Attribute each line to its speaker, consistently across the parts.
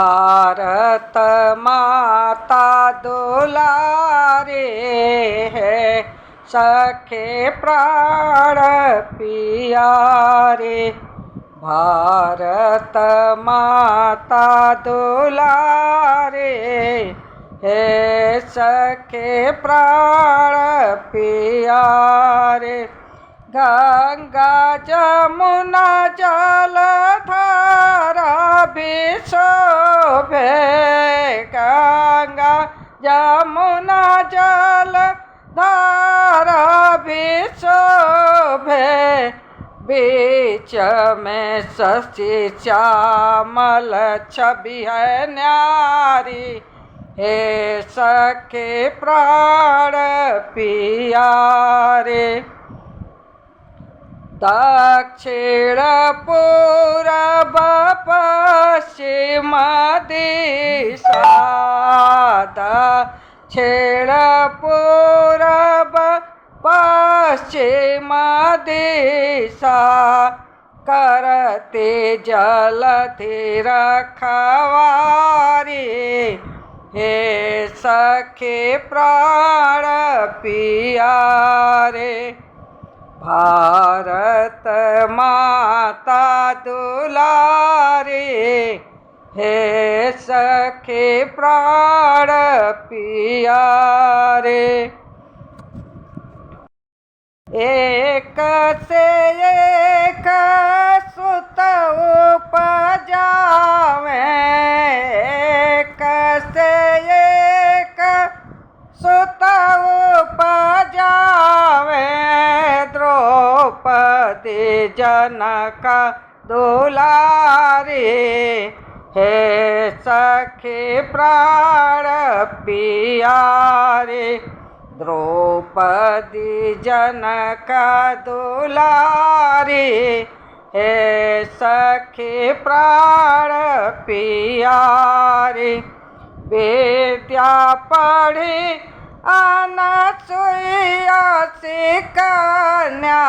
Speaker 1: भारत माता दुलारे है, सखे प्राण प्यारे। भारत माता दुलारे है, सखे प्राण प्यारे। गंगा जमुना जलधारा भी शोभे, गंगा जमुना जलधारा भी शोभे। बीच में शशि श्यामल छवि है न्यारी, हे सखे प्राण प्यारे। दक्षिण पूरब पश्चिम दिशा, दक्षिण पूरब पश्चिम दिशा। करते जलधि रखवारी, हे सखे प्राण प्यारे। भारत माता दुलारी है, सखे प्राण प्यारे। एक से एक सुत उपजावे, एक से एक सुत उपजावे। द्रौपदी जनक दुलारी है, सखे प्राण प्यारे। द्रौपदी जनक दुलारी है, सखे प्राण प्यारे। विद्या पढ़ी अनसुईया कन्या,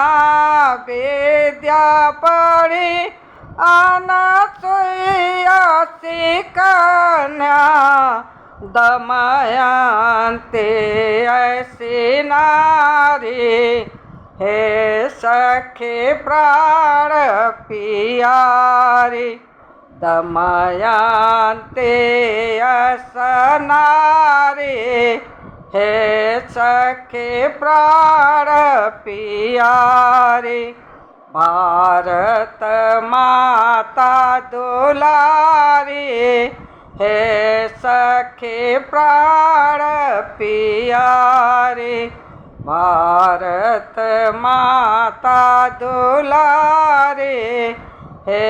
Speaker 1: विद्या पढ़ी अनसुईया कन्या। दमयंती ऐसी नारी है, सखे प्राण प्यारी। दमयंती ऐसी नारी है, सखे प्राण प्यारे। भारत माता दुलारी है, सखे प्राण प्यारे। भारत माता दुलारी है,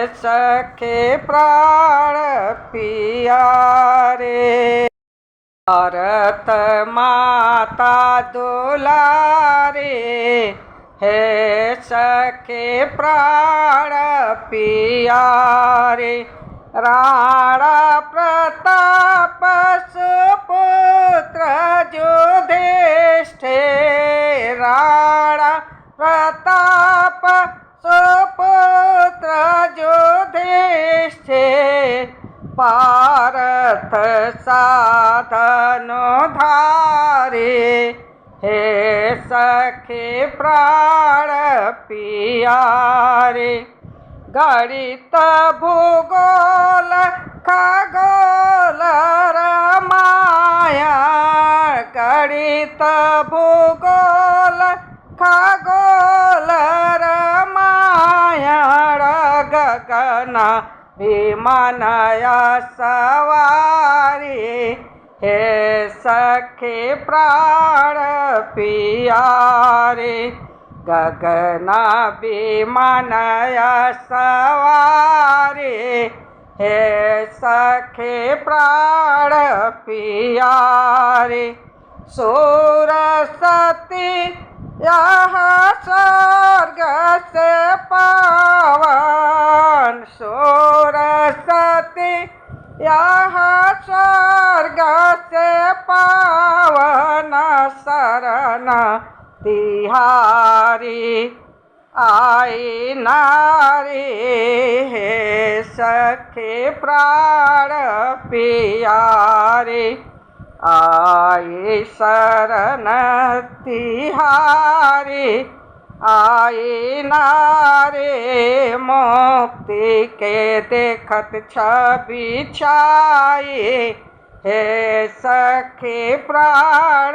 Speaker 1: सखे प्राण प्यारे। भारत माता दुलारी है, सखे प्राण प्यारे। राणा प्रताप सुपुत्र युधिष्ठिर, राणा प्रताप सुपुत्र युधिष्ठिर। पारथ साधनुधारी हे, सखे प्राण प्यारे। गणित भूगोल खगोल रामायण, गणित भूगोल खगोल रामायण। गगन विमानया सवारी हे, सखे प्राण प्यारे। गगन विमानया सवारी हे, सखे प्राण प्यारे। सरस्वती यह स्वर्ग से पावन, सरस्वती यह स्वर्ग से पावन। शरण तिहारी आई नारी हे सखे प्राण पियारे आई शरण तिहारी आई नारे मुक्ति के देखत छवि छाई हे सखे प्राण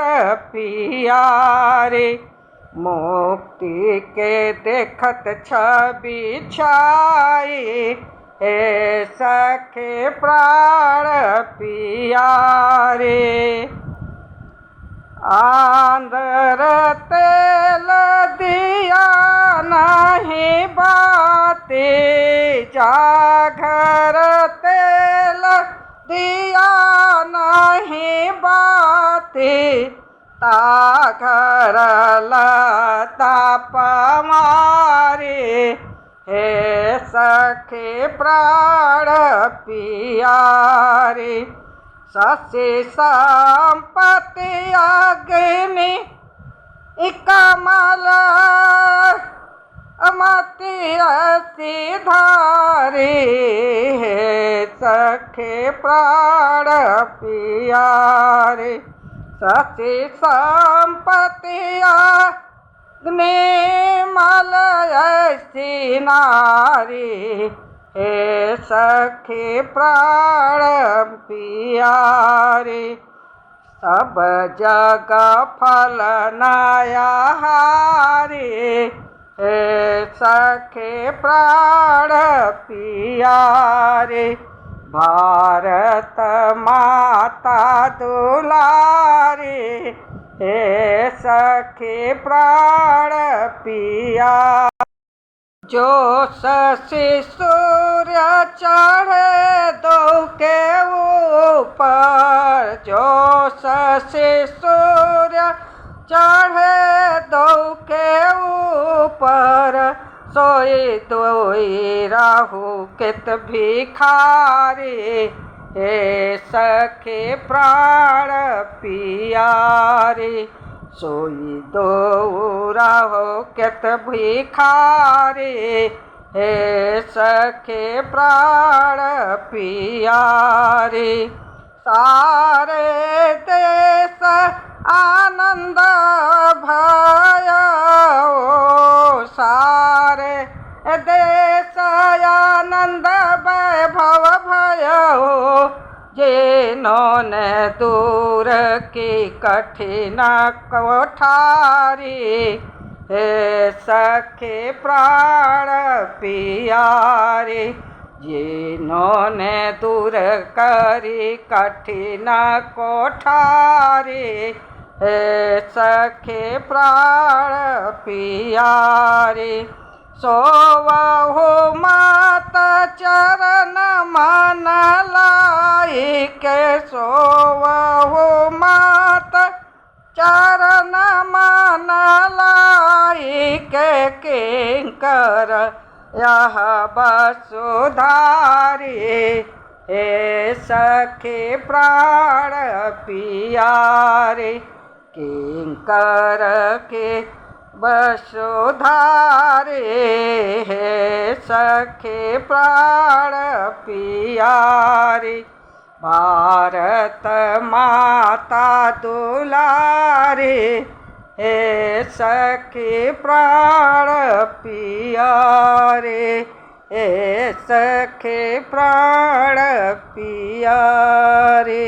Speaker 1: पियारे मुक्ति के देखत छवि छाई हे सखे प्राण पियारे आंध्र तेल दिया नहीं बाती जागर तेल दिया नहीं बाती ताघर लता पमारी हे सखे प्राण पियारी ससी संपत्ति अग्नि कमल अमति सिधारी हे सखे प्राण पियारे ससी संपत्ति अग्नि मलय नारी हे सखे प्राण पियारे सब जग फल नया हारी हे सखे प्राण पियारे भारत माता दुलारी हे सखे प्राण पिया जो शशि सूर्य चढ़े दो के ऊपर जो शशि सूर्य चढ़े दो के ऊपर सोई दोई राहु कित भिखारी हे सखे प्राण पियारे सोई दो राहु कित भिखारी हे सखे प्राण पियारे सारे देश आनंद भयो सारे देश आनंद वैभव भयो जिन्होंने दूर की कठिन कोठारी हे सखे प्राण पियारे जिन्होंने दूर करी कठिन कोठारी हे सखे प्राण पियारे सोवहु मात चरण मन लाई के सोवहु मात चरण मन लाई के किंकर यह वसुधारी हे सखे प्राण पियारे किंकर के वसुधारे हे सखे प्राण पियारे भारत माता दुलारे हे सखे प्राण पियारे हे सखे प्राण पियारे।